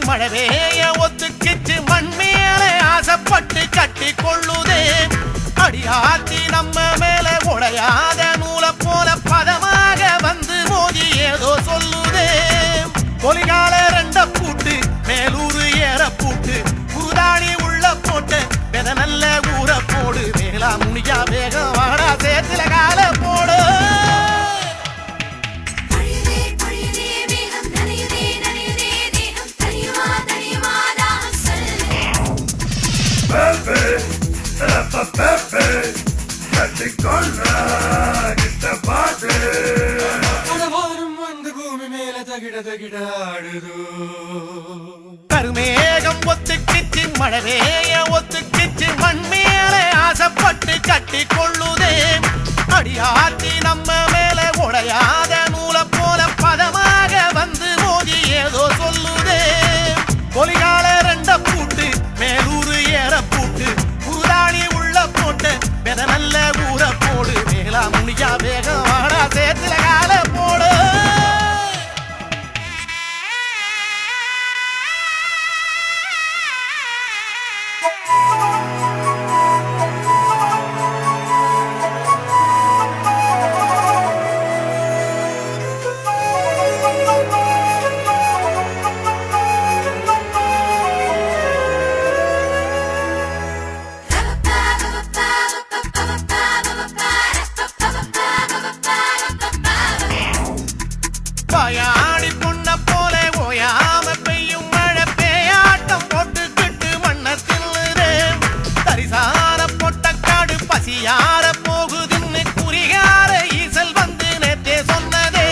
மழவேய ஒத்துக்கிச்சு மண் மேலே ஆசைப்பட்டு கட்டி கொள்ளுதே. அடியாத்தி நம்ம மேல உடையாத நூலை போல பதமாக வந்து மோதி ஏதோ சொல்லுதே. கொலிகால ரெண்ட பூட்டு மேலூரு ஏற பூட்டு குருதாணி உள்ள போட்டு வெத நல்ல ஊற போடு. வேளா முனியா வேகம் வாடா சேத்துல கால போடு. கருமேகம் ஒத்துக்கிச்சு மழவேய ஒத்துக்கிச்சு மண் மேலே ஆசைப்பட்டு கட்டி கொள்ளுதே. அடியாத்தி நம்ம மேல உடையாத நூலை போல பதமாக வந்து மோதி ஏதோ சொல்லுதே. கொலிகால ரெண்ட பூட்டு மேலூரு ஏற பூட்டு குருதாணி உள்ள போட்டு வெத நல்ல ஊற போடு. வேளா முனியா வேகம் வாடா சேத்துல கால போடு. வாயாடி பொண்ண போல ஓயாம பெய்யும் மழை பேயாட்டம் போட்டுக்கிட்டு மண்ண தின்னுதே. தரிசார பொட்ட காடு பசியார போகுதுன்னு குறிகார ஈசல் வந்து நேத்தே சொன்னதே.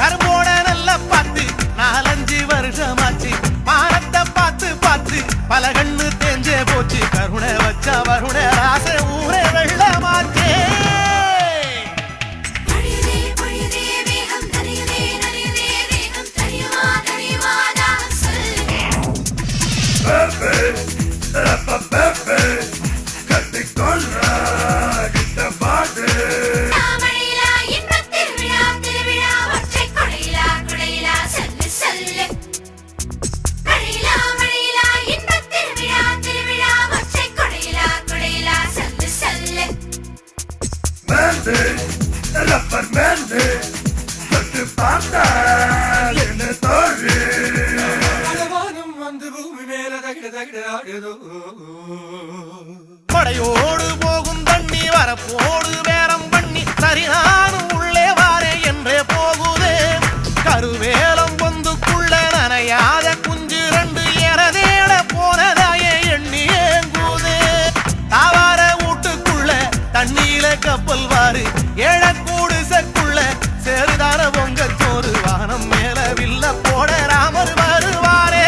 கரும்போட நல்ல பார்த்து 4-5 வருஷமாச்சு. மானத்தை பார்த்து பார்த்து பல கண்ணு தேஞ்சே போச்சு. கருணை வச்சா வருண ராச ஊரே வெள்ளமாச்சே. படையோடு போகும் தண்ணி வரப்போடு வேரம் பண்ணி சரிநானும் உள்ளே வாரே என்றே போகுதே. கருவேலம் பொந்துக்குள்ள நனையாத குஞ்சு 2 எறதேட போனதாயே எண்ணி ஏங்குதே. தாவார வீட்டுக்குள்ள தண்ணீல கப்பல் வாரு ஏழக்கூடு செக்குள்ள சேருதார பொங்க சோறு. வானம் மேல வில்ல போட ராமர் வருவாரே.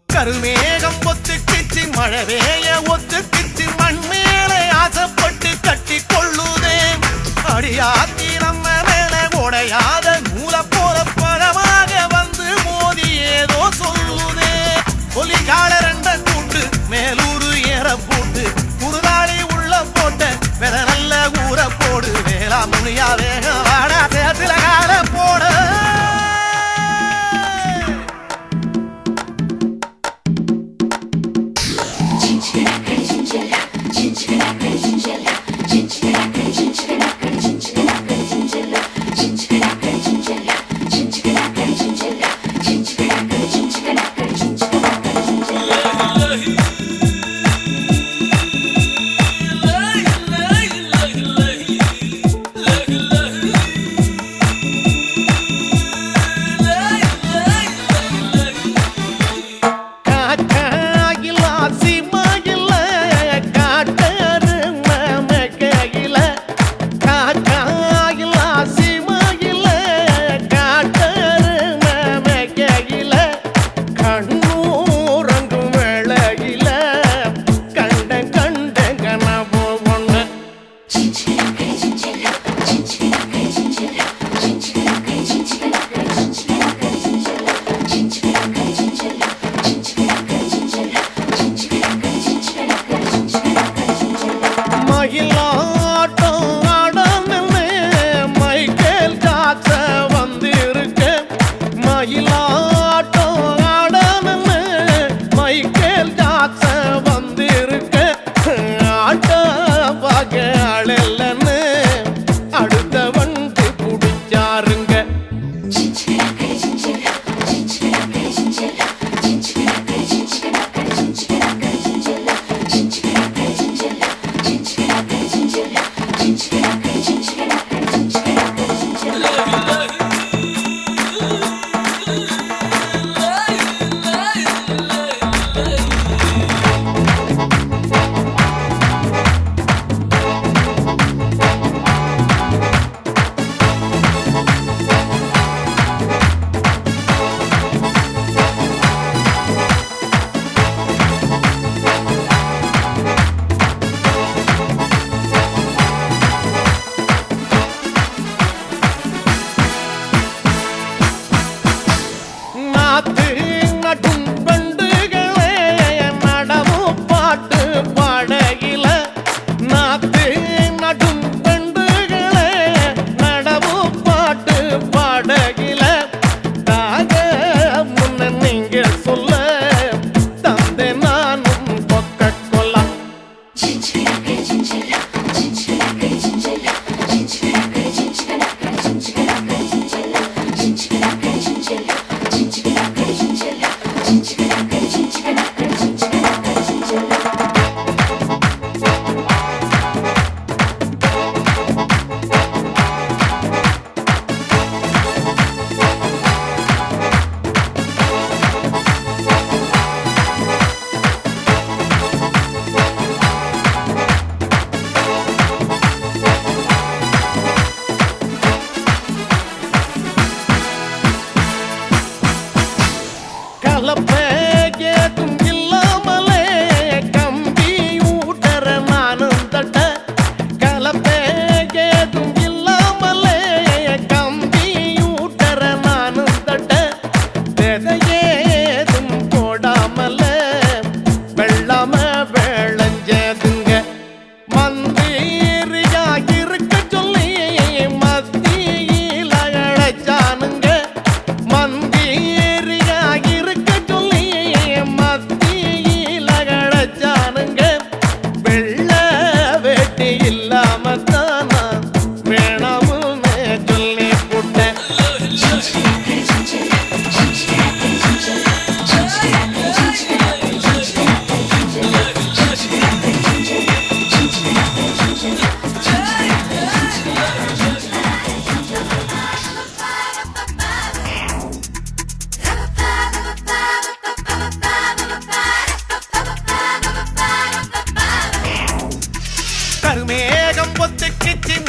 கருமேகம் ஒத்துக்கிச்சு மழவேய ஒத்துக்கிச்சு மண் மேலே ஆசைப்பட்டு கட்டி கொள்ளுதே. அடியாத்தி நம்ம மேல உடையாத நூலை போல பழமாக வந்து மோதி ஏதோ சொல்லுதே. கொலிகால ரெண்ட கூட்டு மேலூரு ஏற போட்டு குருதாளி உள்ள போட்ட வெத நல்ல ஊற போடு வேளா முனியா வேகம் வாடா சேத்துல கால போடு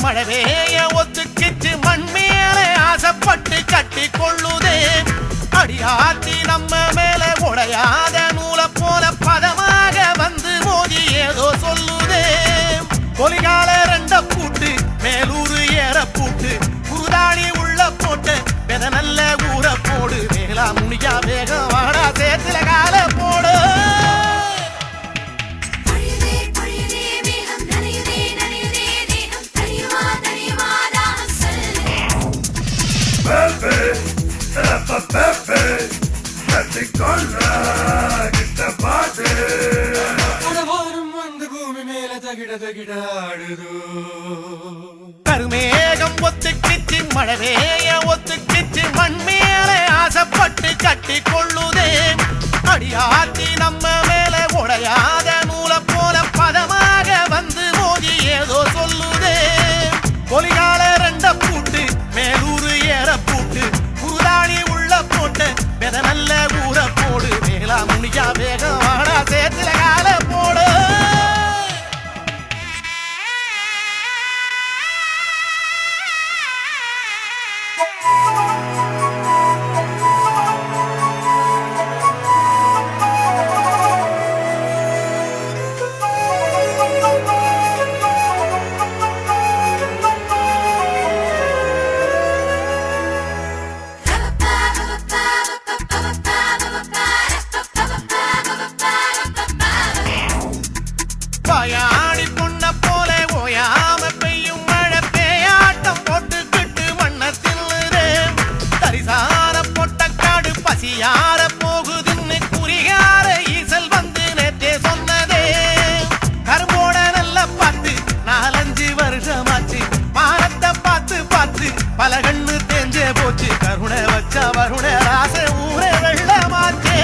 மழவேய ஒத்துக்கிச்சு மண் மேலே ஆசைப்பட்டு கட்டி கொள்ளுதே. அடியாத்தி நம்ம மேல உடையாத நூலை போல பதமாக வந்து மோதி ஏதோ சொல்லுதே. கொலிகால ரெண்ட பூட்டு மேலூரு ஏற பூட்டு குருதாணி உள்ள போட்டு வெத நல்ல ஊற போடு. வேளா முனியா வேகம் வாடா சேத்துல கால போடு. கருமேகம் ஒத்துக்கிச்சு மழை பெய்ய ஒத்துக்கிச்சு மண் மேலே ஆசைப்பட்டு கட்டி கொள்ளுதே அடியாத்தி நம்ம மேல உடையாத நூலை போல பதமாக வந்து மோதி ஏதோ சொல்லுதே பொலிகால ரெண்ட பூட்டு மேலூரு ஏற பூட்டு குருதாளி உள்ள போட்டு வெத நல்ல ஊற போடு வேளா முனியா வேகம் வாடா சேத்துல கால போடு வாயாடி பொண்ண போல ஓயாம பெய்யும் மழை பேயாட்டம் போட்டுக்கிட்டு மண்ண தின்னுதே தரிசார பொட்டக்காடு பசியார போகுதுன்னு குறிகார ஈசல் வந்து நேற்றே சொன்னதே கரும்போட நல்ல பார்த்து 4-5 வருஷமாச்சு மானத்தை பார்த்து பார்த்து பல கண்ணு தேஞ்சே போச்சு கருணை வச்சா வருண ராச ஊரே வெள்ளமாச்சே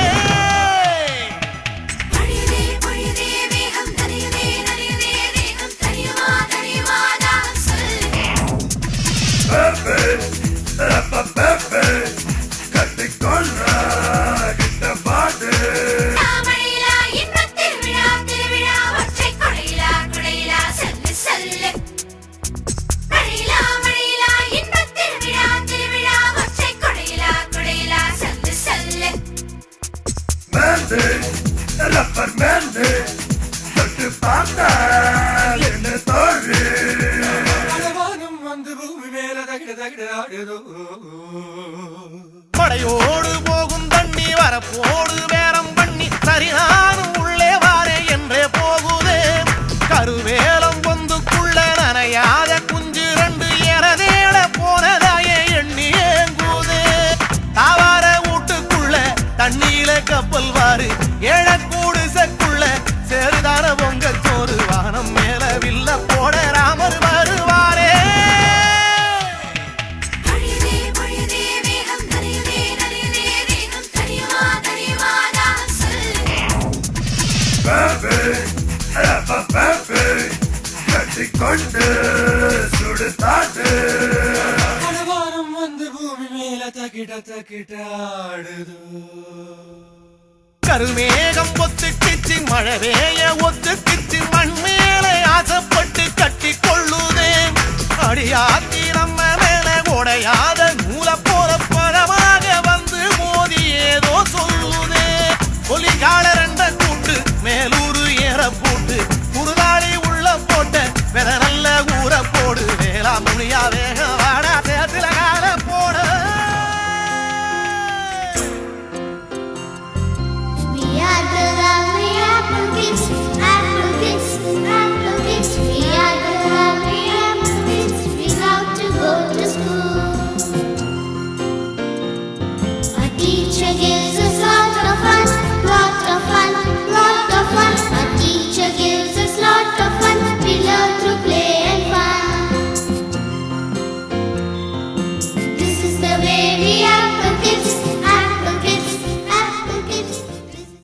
படையோடு போகும் தண்ணி வரப்போடு வேரம் பண்ணி சரிநானும் உள்ளே வாரே என்றே போகுதே கருவேலம் பொந்துக்குள்ள நனையாத குஞ்சு 2 எறதேட போனதாயே எண்ணி ஏங்குதே தாவார வீட்டுக்குள்ள தண்ணீல கப்பல் வாரு ஏழக்கூடு செக்குள்ள சேருதான பொங்க சோறு வானம் மேல வில்ல போட ராமர் வருவாரே கொண்டு சுடுதாட்டு வந்து பூமி மேல தக்கிட்டாடுது கருமேகம் ஒத்துக்கிச்சு மழை பெய்ய ஒத்துக்கிச்சு மண் மேலே ஆசைப்பட்டு கட்டி கொள்ளுதே அடியாத்தி நம்ம மேல உடையாத